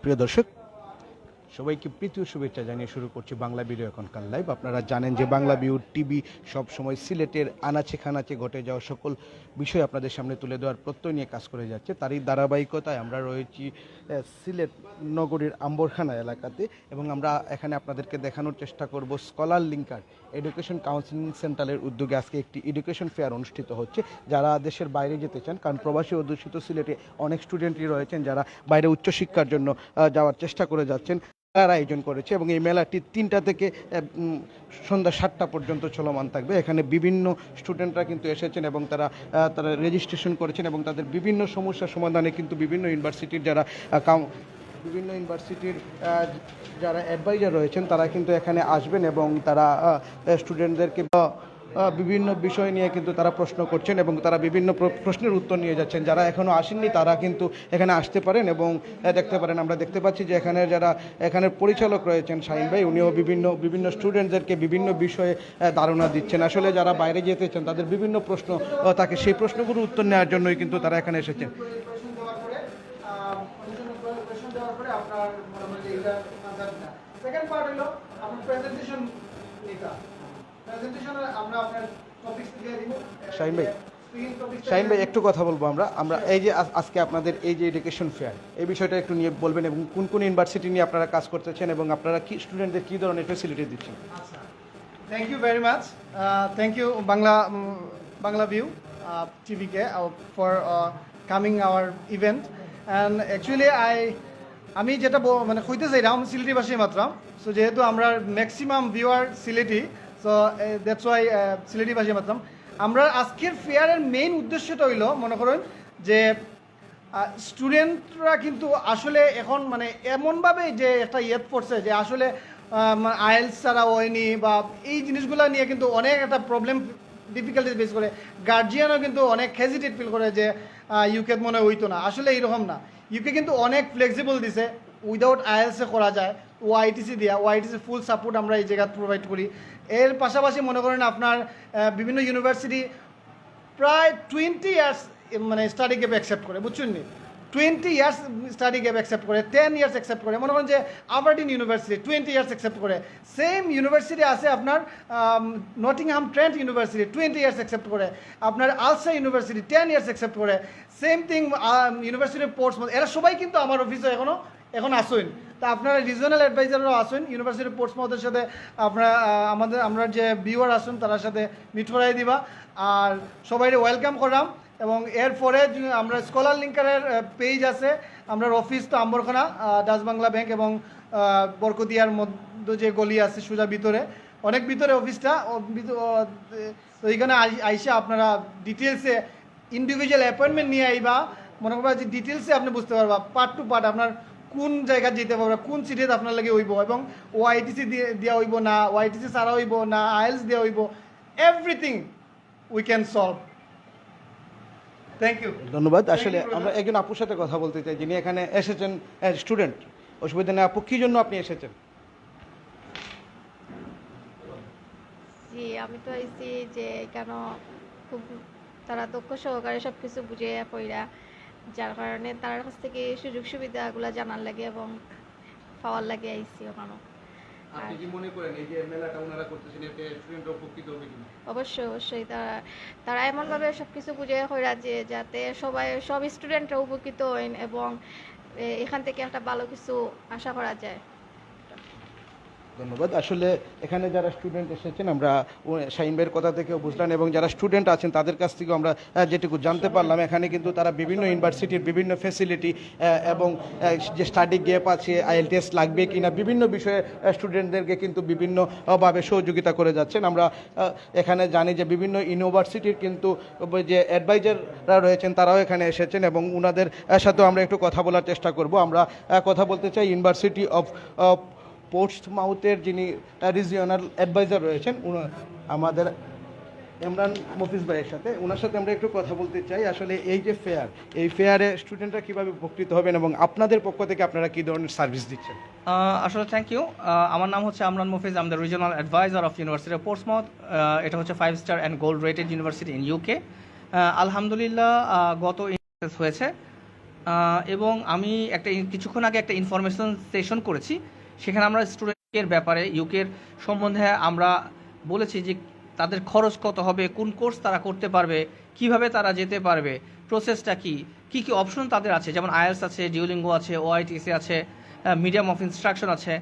প্রিয় দর্শক সবাইকে প্রীতি ও শুভেচ্ছা জানিয়ে শুরু করছি বাংলা ভিডিও এখনকার লাইভ। আপনারা জানেন যে বাংলা ভিউ টিভি সবসময় সিলেটের আনাচে খানাচে ঘটে যাওয়া সকল বিষয় আপনাদের সামনে তুলে দেওয়ার প্রত্যয় নিয়ে কাজ করে যাচ্ছে। তারই ধারাবাহিকতায় আমরা রয়েছি সিলেট নগরীর আম্বরখানা এলাকাতে এবং আমরা এখানে আপনাদেরকে দেখানোর চেষ্টা করব স্কলার লিঙ্কার এডুকেশন কাউন্সিলিং সেন্টারের উদ্যোগে আজকে একটি এডুকেশন ফেয়ার অনুষ্ঠিত হচ্ছে। যারা দেশের বাইরে যেতে চান, কারণ প্রবাসী অধ্যুষিত সিলেটে অনেক স্টুডেন্টই রয়েছেন যারা বাইরে উচ্চশিক্ষার জন্য যাওয়ার চেষ্টা করে যাচ্ছেন, তারা আয়োজন করেছে এবং এই মেলাটি 3টা থেকে সন্ধ্যা 7টা পর্যন্ত চলমান থাকবে। এখানে বিভিন্ন স্টুডেন্টরা কিন্তু এসেছেন এবং তারা রেজিস্ট্রেশন করেছেন এবং তাদের বিভিন্ন সমস্যার সমাধানে কিন্তু বিভিন্ন ইউনিভার্সিটির যারা অ্যাডভাইজার রয়েছেন তারা কিন্তু এখানে আসবেন এবং তারা স্টুডেন্টদেরকে বিভিন্ন বিষয় নিয়ে কিন্তু তারা প্রশ্ন করছেন এবং তারা বিভিন্ন প্রশ্নের উত্তর নিয়ে যাচ্ছেন। যারা এখনও আসেননি তারা কিন্তু এখানে আসতে পারেন এবং দেখতে পারেন। আমরা দেখতে পাচ্ছি যে এখানের পরিচালক রয়েছেন শাহিন ভাই, উনিও বিভিন্ন স্টুডেন্টদেরকে বিভিন্ন বিষয়ে ধারণা দিচ্ছেন। আসলে যারা বাইরে যেতে চান তাদের বিভিন্ন প্রশ্ন থাকে, সেই প্রশ্নগুলোর উত্তর নেওয়ার জন্যই কিন্তু তারা এখানে এসেছেন। শাহিন ভাই একটু কথা বলবো আমরা এই যে আজকে আপনাদের এই যে এডুকেশন ফেয়ার, এই বিষয়টা একটু নিয়ে বলবেন এবং কোন কোন ইউনিভার্সিটি নিয়ে আপনারা কাজ করতেছেন এবং আপনারা কি স্টুডেন্টদের কী ধরনের ফ্যাসিলিটি দিচ্ছেন। Thank you very much, thank you Banglaviewtv for coming our event. And actually আমি যেটা মানে কইতে চাইলাম সিলেটিবাসী মাত্র, সো যেহেতু আমরা maximum viewer Sylheti, so that's why সিলেটিবাসী মাত্র। আমরা আজকের ফেয়ারের মেইন উদ্দেশ্যটা হইল, মনে করেন যে স্টুডেন্টরা কিন্তু আসলে এখন মানে এমনভাবে যে একটা ইয়েত পড়ছে যে আসলে আইএলস ছাড়া হয়নি বা এই জিনিসগুলো নিয়ে কিন্তু অনেক একটা প্রবলেম ডিফিকাল্টিস ফেস করে। গার্জিয়ানও কিন্তু অনেক হেজিটেট ফিল করে যে ইউকে মনে হইতো না। আসলে এইরকম না, ইউকে কিন্তু অনেক ফ্লেক্সিবল দিছে, উইদাউট আইএলসে করা যায়। ওআইটিসি ফুল সাপোর্ট আমরা এই জায়গা প্রোভাইড করি। এর পাশাপাশি মনে করেন আপনার বিভিন্ন ইউনিভার্সিটি প্রায় 20 ইয়ার্স মানে স্টাডি গ্যাপ অ্যাকসেপ্ট করে, বুঝছেন নি? 20 ইয়ার্স স্টাডি গ্যাপ অ্যাকসেপ্ট করে, 10 ইয়ার্স অ্যাকসেপ্ট করে। মনে করেন যে আবারডিন ইউনিভার্সিটি 20 ইয়ার্স অ্যাকসেপ্ট করে। সেম ইউনিভার্সিটি আছে আপনার Nottingham Trent university 20 years accept করে। আপনার আলসা ইউনিভার্সিটি 10 ইয়ার্স অ্যাকসেপ্ট করে। Same thing university of Portsmouth, এরা সবাই কিন্তু আমার অফিসে এখন আসেন। তা আপনারা রিজনাল অ্যাডভাইজাররাও আসেন ইউনিভার্সিটি অফ পোর্টসমাউথের সাথে। আপনারা আমরা যে ভিউয়ার আসুন তার সাথে মিট করাই দিবা আর সবাই ওয়েলকাম করলাম। এবং এরপরে আমরা স্কলার লিঙ্কারের পেজ আছে, আমরা অফিস তো আম্বরখানা ডাচ বাংলা ব্যাংক এবং বরকতিয়ার মধ্যে যে গলি আছে সোজা ভিতরে, অনেক ভিতরে অফিসটা। তো এইখানে আইসা আপনারা ডিটেলসে ইন্ডিভিজুয়াল অ্যাপয়েন্টমেন্ট নিয়ে আইবা, মনে করবা যে ডিটেলসে আপনি বুঝতে পারবা পার্ট টু পার্ট আপনার কোন জায়গায় যেতে পারবে, কোন সিটে আপনার লাগে হইব এবং ওআইটিসি দেওয়া হইব না, ওআইটিসি ছাড়া হইব না, আইএলস দেওয়া হইব, everything we can solve. Thank you, ধন্যবাদ। আসলে আমরা একজন আপুর সাথে কথা বলতে চাই যিনি এখানে এসেছেন স্টুডেন্ট। অসুবিধা নেই আপু, কী জন্য আপনি এসেছেন? জি, আমি তো আইছি যে কেন খুব তারা দক্ষ সহকারে সব কিছু বুঝে পড়া, যার কারণে তার কাছ থেকে সুযোগ সুবিধাগুলো জানার লাগে এবং পাওয়ার লাগে আইসি ওখানে। আপনি কি মনে করেন এই যে মেলাটা ওনারা করতেছেন এতে স্টুডেন্টরা উপকৃত হবে কিনা? অবশ্যই তারা এমনভাবে সব কিছু বুঝে কইরা যে যাতে সব স্টুডেন্টরা উপকৃত হন এবং এখান থেকে একটা ভালো কিছু আশা করা যায়। ধন্যবাদ। আসলে এখানে যারা স্টুডেন্ট এসেছেন আমরা শাহিন ভাইয়ের কথা থেকেও বুঝলাম এবং যারা স্টুডেন্ট আছেন তাদের কাছ থেকেও আমরা যেটুকু জানতে পারলাম, এখানে কিন্তু তারা বিভিন্ন ইউনিভার্সিটির বিভিন্ন ফ্যাসিলিটি এবং যে স্টাডি গ্যাপ আছে, আইএলটিএস লাগবে কিনা, বিভিন্ন বিষয়ে স্টুডেন্টদেরকে কিন্তু বিভিন্নভাবে সহযোগিতা করে যাচ্ছেন। আমরা এখানে জানি যে বিভিন্ন ইউনিভার্সিটির কিন্তু যে অ্যাডভাইজাররা রয়েছেন তারাও এখানে এসেছেন এবং ওনাদের সাথেও আমরা একটু কথা বলার চেষ্টা করব। আমরা কথা বলতে চাই ইউনিভার্সিটি অফ পোর্টসমাউথের যিনি রিজিওনাল অ্যাডভাইজার রয়েছেন আমাদের ইমরান মফিজ ভাইয়ের সাথে, ওনার সাথে আমরা একটু কথা বলতে চাই। আসলে এই যে ফেয়ার, এই ফেয়ারে স্টুডেন্টরা কীভাবে উপকৃত হবেন এবং আপনাদের পক্ষ থেকে আপনারা কী ধরনের সার্ভিস দিচ্ছেন? আসলে থ্যাংক ইউ। আমার নাম হচ্ছে Imran Mofiz, I am the regional advisor of university of Portsmouth. এটা হচ্ছে 5 star and gold rated university in UK. আলহামদুলিল্লাহ গত হয়েছে এবং আমি কিছুক্ষণ আগে একটা ইনফরমেশন সেশন করেছি, সেখানে আমরা স্টুডেন্টের ব্যাপারে ইউকের সম্বন্ধে আমরা বলেছি যে তাদের খরচ কত হবে, কোন কোর্স তারা করতে পারবে, কিভাবে তারা যেতে পারবে, প্রসেসটা কি কি অপশন তাদের আছে, যেমন আইএলস আছে, ডিউলিঙ্গো আছে, ওআইটিসি আছে, মিডিয়াম অফ ইনস্ট্রাকশন আছে,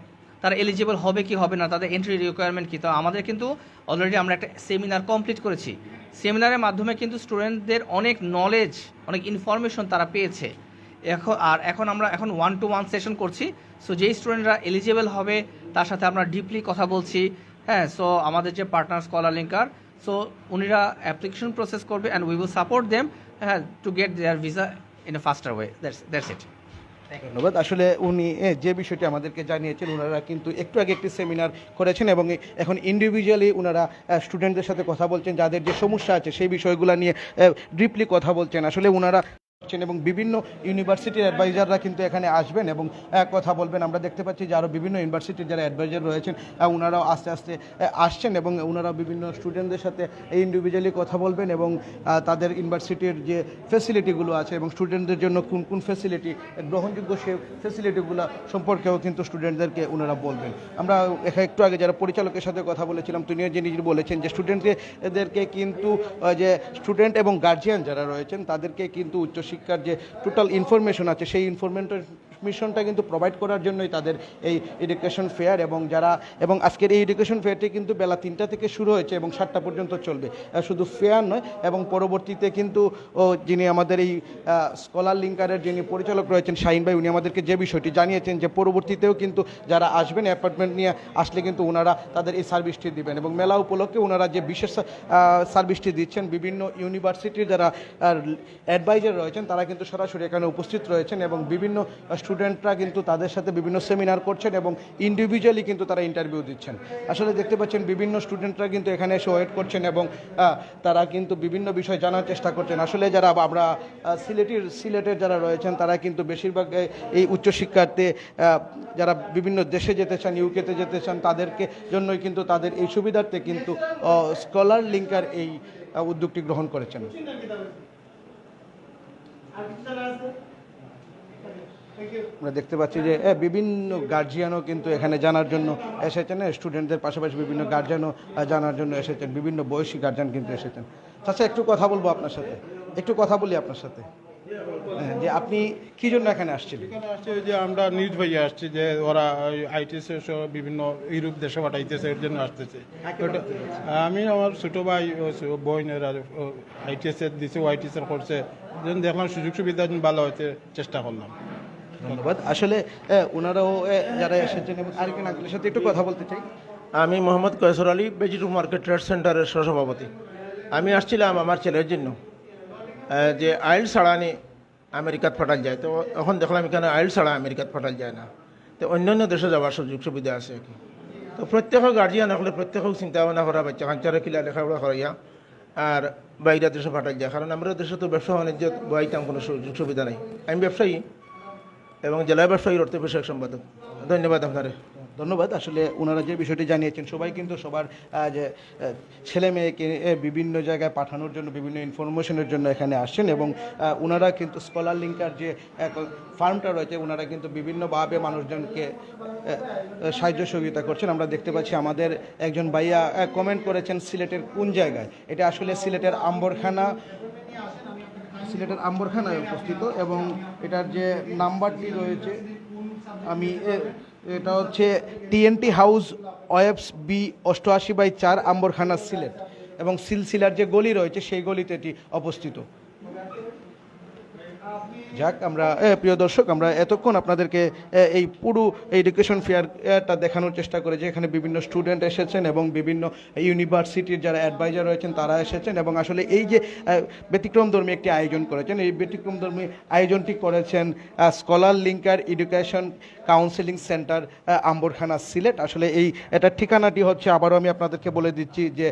তারা এলিজিবল হবে কি হবে না, তাদের এন্ট্রি রিকোয়ারমেন্ট কী। তো আমাদের কিন্তু অলরেডি আমরা একটা সেমিনার কমপ্লিট করেছি। সেমিনারের মাধ্যমে কিন্তু স্টুডেন্টদের অনেক নলেজ, অনেক ইনফরমেশন তারা পেয়েছে। এখন আমরা 1-to-1 সেশন করছি। সো যেই স্টুডেন্টরা এলিজিবল হবে তার সাথে আমরা ডিপলি কথা বলছি। হ্যাঁ, সো আমাদের যে পার্টনার স্কলার লিঙ্কার, সো উনিরা অ্যাপ্লিকেশন প্রসেস করবে and we will support them হ্যাঁ to get their visa in a faster way. That's it. ধন্যবাদ। আসলে উনি যে বিষয়টি আমাদেরকে জানিয়েছেন, ওনারা কিন্তু একটু আগে একটি সেমিনার করেছেন এবং এখন ইন্ডিভিজুয়ালি ওনারা স্টুডেন্টদের সাথে কথা বলছেন, যাদের যে সমস্যা আছে সেই বিষয়গুলো নিয়ে ডিপলি কথা বলছেন। আসলে ওনারা এবং বিভিন্ন ইউনিভার্সিটির অ্যাডভাইজাররা কিন্তু এখানে আসবেন এবং কথা বলবেন। আমরা দেখতে পাচ্ছি যে আরও বিভিন্ন ইউনিভার্সিটির যারা অ্যাডভাইজার রয়েছেন ওনারাও আস্তে আস্তে আসছেন এবং ওনারাও বিভিন্ন স্টুডেন্টদের সাথে ইন্ডিভিজুয়ালি কথা বলবেন এবং তাদের ইউনিভার্সিটির যে ফেসিলিটিগুলো আছে এবং স্টুডেন্টদের জন্য কোন কোন ফেসিলিটি গ্রহণযোগ্য সে ফেসিলিটিগুলো সম্পর্কেও কিন্তু স্টুডেন্টদেরকে ওনারা বলবেন। আমরা এখানে একটু আগে যারা পরিচালকের সাথে কথা বলেছিলাম, তিনিও যে নিজে বলেছেন যে স্টুডেন্টদেরকে কিন্তু যে স্টুডেন্ট এবং গার্জিয়ান যারা রয়েছেন তাদেরকে কিন্তু উচ্চশিক্ষার যে টোটাল ইনফরমেশন আছে সেই ইনফরমেশনটা কিন্তু প্রোভাইড করার জন্যই তাদের এই এডুকেশন ফেয়ার এবং আজকের এই এডুকেশন ফেয়ারটি কিন্তু বেলা 3টা থেকে শুরু হয়েছে এবং 7টা পর্যন্ত চলবে। শুধু ফেয়ার নয়, এবং পরবর্তীতে কিন্তু যিনি আমাদের এই স্কলার লিঙ্কারের যিনি পরিচালক রয়েছেন শাহিন ভাই, উনি আমাদেরকে যে বিষয়টি জানিয়েছেন যে পরবর্তীতেও কিন্তু যারা আসবেন অ্যাপার্টমেন্ট নিয়ে আসলে কিন্তু ওনারা তাদের এই সার্ভিসটি দিবেন এবং মেলা উপলক্ষে ওনারা যে বিশেষ সার্ভিসটি দিচ্ছেন, বিভিন্ন ইউনিভার্সিটির যারা অ্যাডভাইজার রয়েছেন তারা কিন্তু সরাসরি এখানে উপস্থিত রয়েছেন এবং বিভিন্ন স্টুডেন্টরা কিন্তু তাদের সাথে বিভিন্ন সেমিনার করছেন এবং ইন্ডিভিজুয়ালি কিন্তু তারা ইন্টারভিউ দিচ্ছেন। আসলে দেখতে পাচ্ছেন বিভিন্ন স্টুডেন্টরা কিন্তু এখানে এসে ওয়েট করছেন এবং তারা কিন্তু বিভিন্ন বিষয় জানার চেষ্টা করছেন। আসলে যারা আমরা সিলেটের যারা রয়েছেন তারা কিন্তু বেশিরভাগ এই উচ্চশিক্ষার্থে যারা বিভিন্ন দেশে যেতে চান, ইউকেতে যেতে চান, তাদেরকে জন্যই কিন্তু তাদের এই সুবিধার্থে কিন্তু স্কলার লিঙ্কার এই উদ্যোগটি গ্রহণ করেছেন। আমরা দেখতে পাচ্ছি যে বিভিন্ন গার্জিয়ানও কিন্তু এখানে জানার জন্য এসেছেন, স্টুডেন্টদের পাশাপাশি বিভিন্ন গার্জিয়ানও জানার জন্য এসেছেন, বিভিন্ন বয়সী গার্জিয়ান কিন্তু এসেছেন। আচ্ছা, একটু কথা বলবো আপনার সাথে, আপনার সাথে যে আপনি কি জন্য এখানে আসছেন? এখানে আসছে যে আমরা নিউজ ভাইয়া আসছি যে ওরা আইটিএস বিভিন্ন ইউরোপ দেশে পাঠাইতেছে, এর জন্য আসতেছে। আমি আমার ছোটো ভাই বোনের আইটিএস এর দিছে, ওআইটিএস এর করছে, দেখলাম সুযোগ সুবিধা ভালো হইতে চেষ্টা করলাম। ধন্যবাদ। আসলে ওনারাও যারা এসেছেন এবং আরেকজন আঙ্কেলের সাথে একটু কথা বলতে চাই। আমি মোহাম্মদ কয়সর আলী, বেজিটু মার্কেট ট্রেড সেন্টারের সহসভাপতি। আমি আসছিলাম আমার ছেলের জন্য যে আইল ছাড়া নি আমেরিকাত পাঠাল যায়, তো এখন দেখলাম এখানে আইল ছাড়া আমেরিকাত পাঠাল যায় না, তো অন্যান্য দেশে যাওয়ার সুযোগ সুবিধা আছে কি। তো প্রত্যেকের গার্জিয়ান হলে প্রত্যেকেও চিন্তা ভাবনা করা বাচ্চা কাঞ্চারে কিলা লেখাপড়া করাইয়া আর বাইরের দেশে পাঠাল যায়, কারণ আমরা দেশে তো ব্যবসা বাণিজ্য বাইতাম কোনো সুযোগ সুবিধা নেই। আমি ব্যবসায়ী এবং জেলা ব্যবসায়ীর অর্থ বিষয়ক সম্পাদক। ধন্যবাদ আপনারে। ধন্যবাদ। আসলে ওনারা যে বিষয়টি জানিয়েছেন, সবাই কিন্তু সবার যে ছেলে মেয়েকে বিভিন্ন জায়গায় পাঠানোর জন্য, বিভিন্ন ইনফরমেশনের জন্য এখানে আসছেন এবং ওনারা কিন্তু স্কলার লিঙ্কার যে ফার্মটা রয়েছে ওনারা কিন্তু বিভিন্নভাবে মানুষজনকে সাহায্য সহযোগিতা করছেন। আমরা দেখতে পাচ্ছি আমাদের একজন ভাইয়া কমেন্ট করেছেন সিলেটের কোন জায়গায়। এটা আসলে সিলেটের আম্বরখানায় অবস্থিত এবং এটার যে নাম্বারটি রয়েছে এটা হচ্ছে টিএনটি হাউস ওএফস বি 88/4 আম্বরখানা সিলেট এবং সিলসিলার যে গলি রয়েছে সেই গলিতে এটি অবস্থিত। যাক, আমরা প্রিয় দর্শক, আমরা এতক্ষণ আপনাদেরকে এই পুরো এডুকেশন ফেয়ারটা দেখানোর চেষ্টা করেছি। এখানে বিভিন্ন স্টুডেন্ট এসেছেন এবং বিভিন্ন ইউনিভার্সিটির যারা অ্যাডভাইজার রয়েছেন তারা এসেছেন এবং আসলে এই যে ব্যতিক্রমধর্মী একটি আয়োজন করেছেন, এই ব্যতিক্রমধর্মী আয়োজনটি করেছেন scholar linker education counselling centre Ambarkhana Sylhet. আসলে এটার ঠিকানাটি হচ্ছে, আবারও আমি আপনাদেরকে বলে দিচ্ছি যে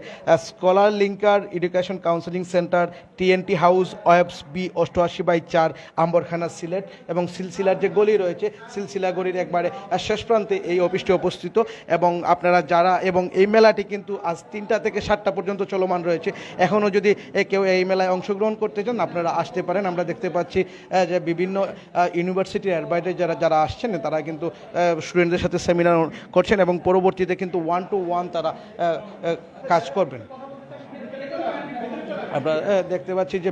scholar linker education counselling centre TNT house ওএফস বি 88/4 আম্বরখানা সিলেট এবং সিলসিলার যে গলি রয়েছে সিলসিলা গলির একবারে শেষ প্রান্তে এই অফিসটি অবস্থিত। এবং আপনারা যারা এবং এই মেলাটি কিন্তু আজ 3টা থেকে 7টা পর্যন্ত চলমান রয়েছে। এখনও যদি কেউ এই মেলায় অংশগ্রহণ করতে চান আপনারা আসতে পারেন। আমরা দেখতে পাচ্ছি যে বিভিন্ন ইউনিভার্সিটির অ্যাডভাইজার যারা আসছেন তারা কিন্তু স্টুডেন্টদের সাথে সেমিনার করছেন এবং পরবর্তীতে কিন্তু 1-to-1 তারা কাজ করবেন। আমরা দেখতে পাচ্ছি যে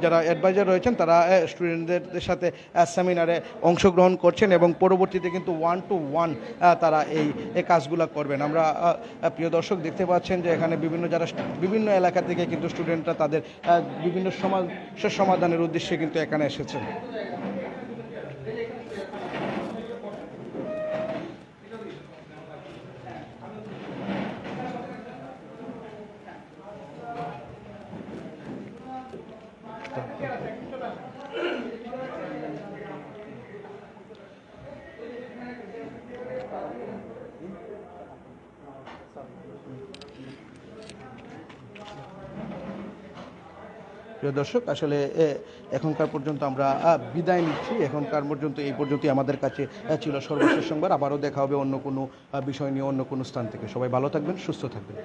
যারা অ্যাডভাইজার রয়েছেন তারা স্টুডেন্টদের সাথে সেমিনারে অংশগ্রহণ করছেন এবং পরবর্তীতে কিন্তু 1-to-1 তারা এই কাজগুলো করবেন। আমরা প্রিয় দর্শক দেখতে পাচ্ছেন যে এখানে বিভিন্ন এলাকা থেকে কিন্তু স্টুডেন্টরা তাদের বিভিন্ন সমস্যার সমাধানের উদ্দেশ্যে কিন্তু এখানে এসেছেন। প্রিয় দর্শক আসলে এখনকার পর্যন্ত আমরা বিদায় নিচ্ছি। এখনকার পর্যন্ত এই পর্যন্তই আমাদের কাছে ছিল সর্বশেষ সংবাদ। আবারও দেখা হবে অন্য কোনো বিষয় নিয়ে অন্য কোনো স্থান থেকে। সবাই ভালো থাকবেন, সুস্থ থাকবেন।